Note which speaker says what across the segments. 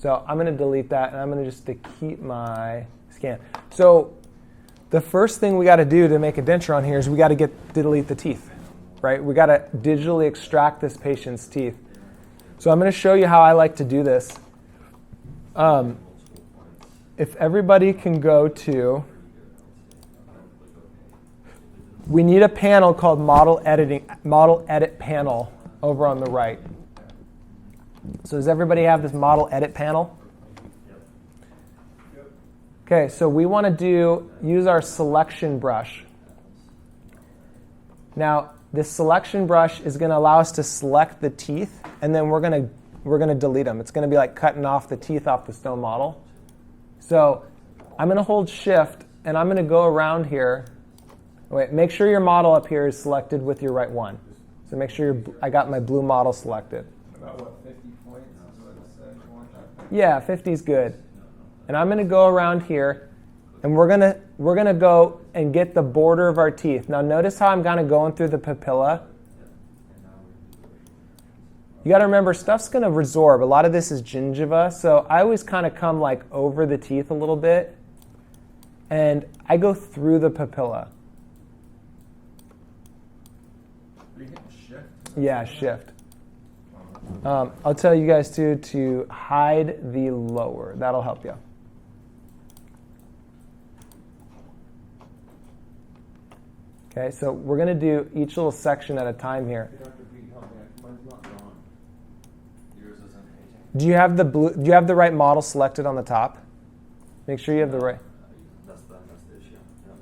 Speaker 1: So I'm going to delete that, and I'm going to just keep my scan. So the first thing we got to do to make a denture on here is we got to delete the teeth, right? We got to digitally extract this patient's teeth. So I'm going to show you how I like to do this. If everybody can go to, we need a panel called Model Edit Panel over on the right. So does everybody have this Model Edit panel? Okay, so we want to use our selection brush. Now, this selection brush is going to allow us to select the teeth, and then we're going to delete them. It's going to be like cutting off the teeth off the stone model. So I'm going to hold Shift, and I'm going to go around here. Wait, make sure your model up here is selected with your right one. So make sure I got my blue model selected.
Speaker 2: About what, 50 points?
Speaker 1: Yeah, 50 is good. And I'm going to go around here, and we're going to go and get the border of our teeth. Now notice how I'm kind of going through the papilla. You got to remember, stuff's going to resorb. A lot of this is gingiva, so I always kind of come like over the teeth a little bit, and I go through the papilla. Yeah, Shift. I'll tell you guys too to hide the lower. That'll help you. Okay, so we're going to do each little section at a time here. Do you have the blue? Do you have the right model selected on the top? Make sure you have the right.
Speaker 3: That's the issue. Yeah.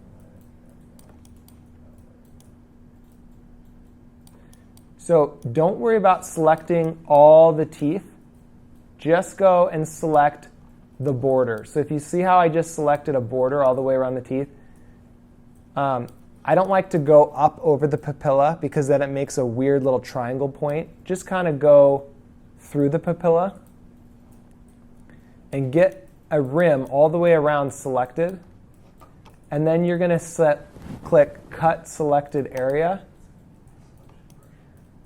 Speaker 1: So don't worry about selecting all the teeth. Just go and select the border. So if you see how I just selected a border all the way around the teeth, I don't like to go up over the papilla because then it makes a weird little triangle point. Just kind of go through the papilla and get a rim all the way around selected. And then you're going to click Cut Selected Area.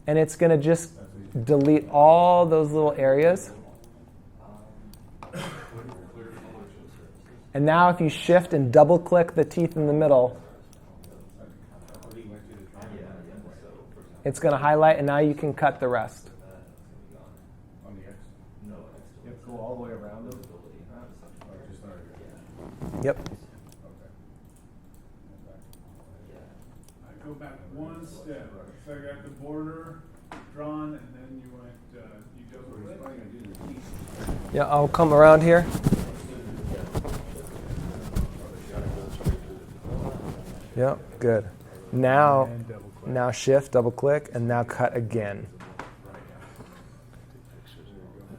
Speaker 1: And it's going to just delete all those little areas. And now if you shift and double click the teeth in the middle, it's going to highlight, and now you can cut the rest.
Speaker 2: Go all the way around it?
Speaker 1: Yep.
Speaker 4: I go back one step. So I got the border drawn, and then you went, you double click.
Speaker 1: Yeah, I'll come around here. Yep, good. Now Shift, double click, and now cut again.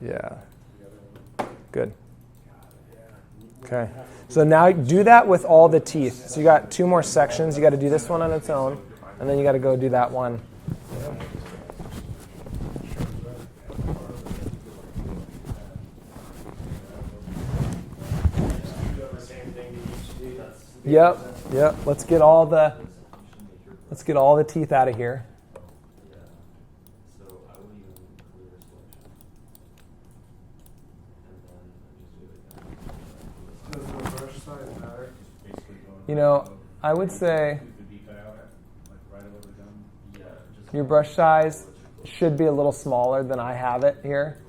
Speaker 1: Yeah. Good. Okay. So now do that with all the teeth. So you got two more sections. You got to do this one on its own, and then you got to go do that one. Yep. Let's get all the teeth out of here.
Speaker 2: Does the brush size matter?
Speaker 1: You know, I would say your brush size should be a little smaller than I have it here.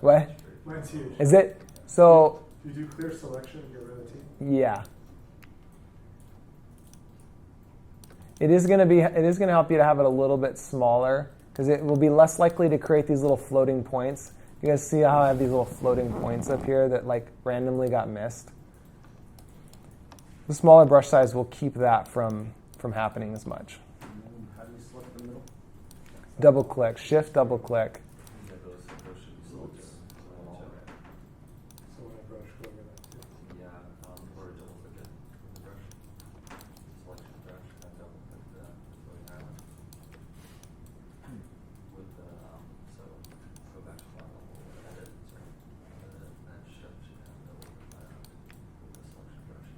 Speaker 1: What?
Speaker 2: Mine's huge.
Speaker 1: Is it? So.
Speaker 2: If you do clear selection, get rid of the teeth.
Speaker 1: Yeah. It is going to help you to have it a little bit smaller because it will be less likely to create these little floating points. You guys see how I have these little floating points up here that like randomly got missed? The smaller brush size will keep that from happening as much.
Speaker 2: How do you select the middle?
Speaker 1: Double click, Shift, double click.
Speaker 2: So when I brush, go over that too.
Speaker 3: Or double click it with the brush. Selection brush, and double click the floating island. With the, so go back to model, edit, and then shift and double click that with the selection brush.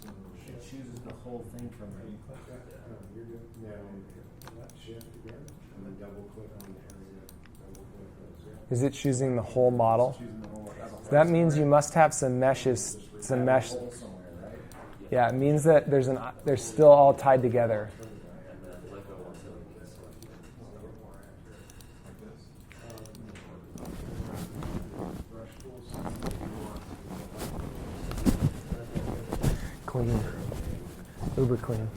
Speaker 5: So it chooses the whole thing from
Speaker 2: Can you
Speaker 5: it.
Speaker 2: click that? No, you're good. Yeah, that shift again, and then double click on the area.
Speaker 1: Is it choosing the whole model?
Speaker 5: Choosing the whole, as a whole
Speaker 1: So that means
Speaker 5: square.
Speaker 1: you must have some meshes, some mesh.
Speaker 5: Hole somewhere, right?
Speaker 1: Yeah, it means that they're still all tied together.
Speaker 3: And then let go once it gets selected. So more accurate.
Speaker 2: Brush tools.
Speaker 1: Clean. Uber clean.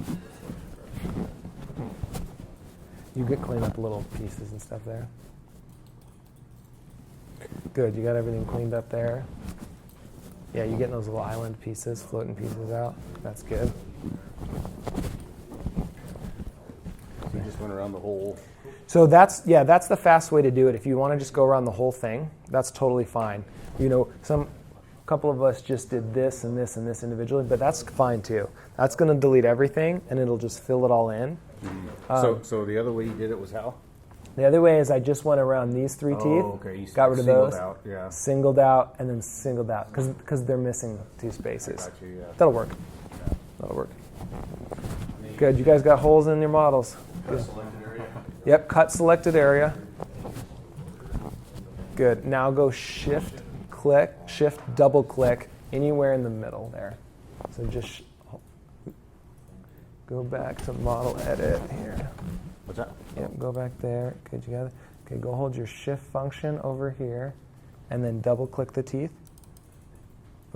Speaker 1: You could clean up little pieces and stuff there. Good, you got everything cleaned up there. Yeah, you're getting those little island pieces, floating pieces out. That's good.
Speaker 6: You just went around the whole.
Speaker 1: So that's the fast way to do it. If you want to just go around the whole thing, that's totally fine. You know, a couple of us just did this and this and this individually, but that's fine too. That's going to delete everything, and it'll just fill it all in.
Speaker 6: So the other way you did it was how?
Speaker 1: The other way is I just went around these three teeth,
Speaker 6: Okay. You
Speaker 1: got rid of
Speaker 6: singled
Speaker 1: those,
Speaker 6: out. Yeah.
Speaker 1: singled out, and then singled out because they're missing two spaces.
Speaker 6: Got you. Yeah.
Speaker 1: That'll work. That'll work. Good. You guys got holes in your models.
Speaker 3: Cut selected area.
Speaker 1: Yep. Cut selected area. Good. Now go shift double click anywhere in the middle there. So just go back to model edit here.
Speaker 6: What's that?
Speaker 1: Yep, go back there. Good, you got it. Okay, go hold your shift function over here and then double click the teeth.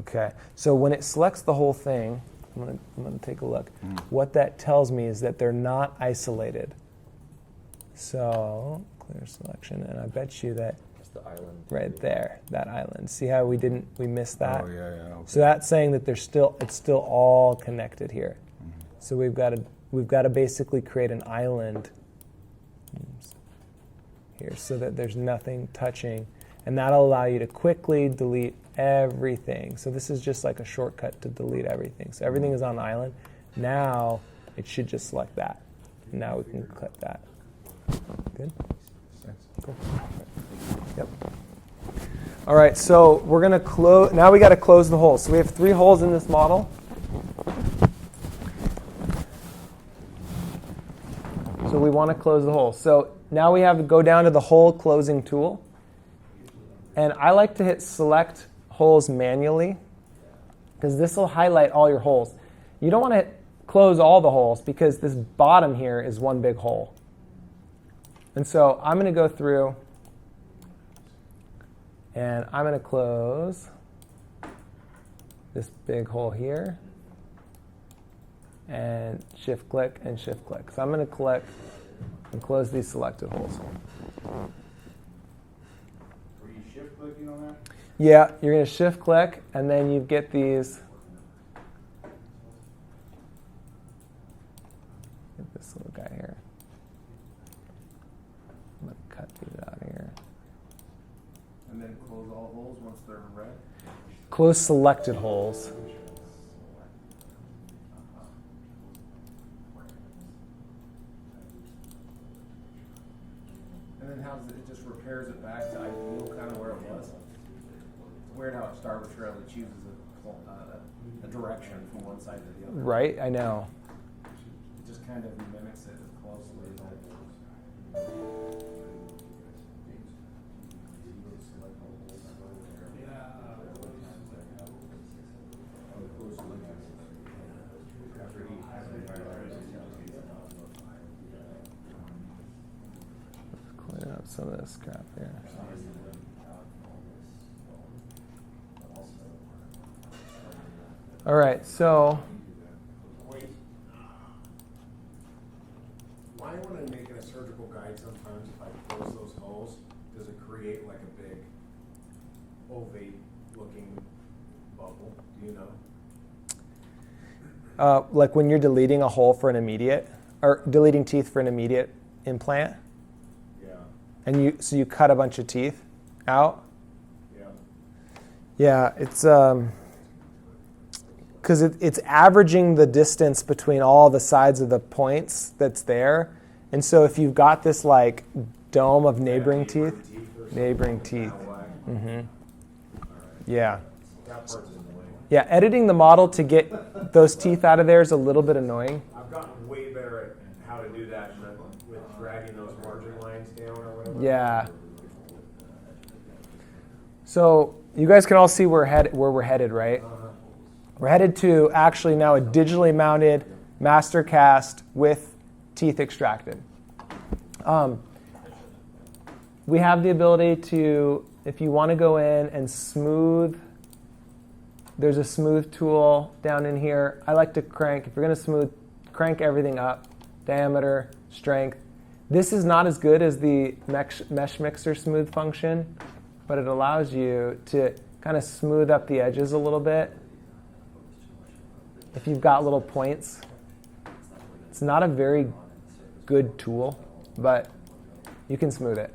Speaker 1: Okay, so when it selects the whole thing, I'm gonna take a look. What that tells me is that they're not isolated. So clear selection, and I bet you that
Speaker 3: That's the island.
Speaker 1: right there, that island. See how we missed that?
Speaker 6: Oh yeah. Okay.
Speaker 1: So that's saying that it's still all connected here. So we've got to basically create an island here so that there's nothing touching, and that'll allow you to quickly delete everything. So this is just like a shortcut to delete everything. So everything is on island. Now it should just select that. Now we can click that. Good. Cool. Yep. All right. So we're gonna close. Now we got to close the holes. So we have 3 holes in this model. So we want to close the hole. So now we have to go down to the hole closing tool. And I like to hit select holes manually because this will highlight all your holes. You don't want to close all the holes because this bottom here is one big hole. And so I'm going to go through and I'm going to close this big hole here. And shift click and shift click. So I'm going to click and close these selected holes.
Speaker 4: Were you shift clicking on that?
Speaker 1: Yeah, you're going to shift click and then you get these. Get this little guy here. I'm going to cut these out here.
Speaker 5: And then close all holes once they're red.
Speaker 1: Close selected holes.
Speaker 5: And then how does it just repairs it back to ideal, kind of where it was? It's weird how it arbitrarily chooses a direction from one side to the other.
Speaker 1: Right, I know.
Speaker 5: It just kind of mimics it as closely as I
Speaker 1: Clean up some of this crap here. All right, so
Speaker 7: Wait. Why when I make it a surgical guide sometimes if I close those holes, does it create like a big ovate looking bubble? Do you know?
Speaker 1: like when you're deleting a hole for an immediate, or deleting teeth for an immediate implant,
Speaker 7: Yeah.
Speaker 1: and you cut a bunch of teeth out.
Speaker 7: Yeah.
Speaker 1: Yeah, it's because it's averaging the distance between all the sides of the points that's there, and so if you've got this like dome of neighboring teeth, neighboring teeth. Mm-hmm. Yeah.
Speaker 7: That part's annoying.
Speaker 1: Yeah, editing the model to get those teeth out of there is a little bit annoying.
Speaker 7: I've gotten way better at how to do that with dragging those margin lines down or whatever.
Speaker 1: Yeah. So you guys can all see where we're headed, right? We're headed to actually now a digitally mounted master cast with teeth extracted. We have the ability to, if you want to go in and smooth, there's a smooth tool down in here. I like to crank, if you're going to smooth, crank everything up, diameter, strength. This is not as good as the mesh mixer smooth function, but it allows you to kind of smooth up the edges a little bit. If you've got little points, it's not a very good tool, but you can smooth it.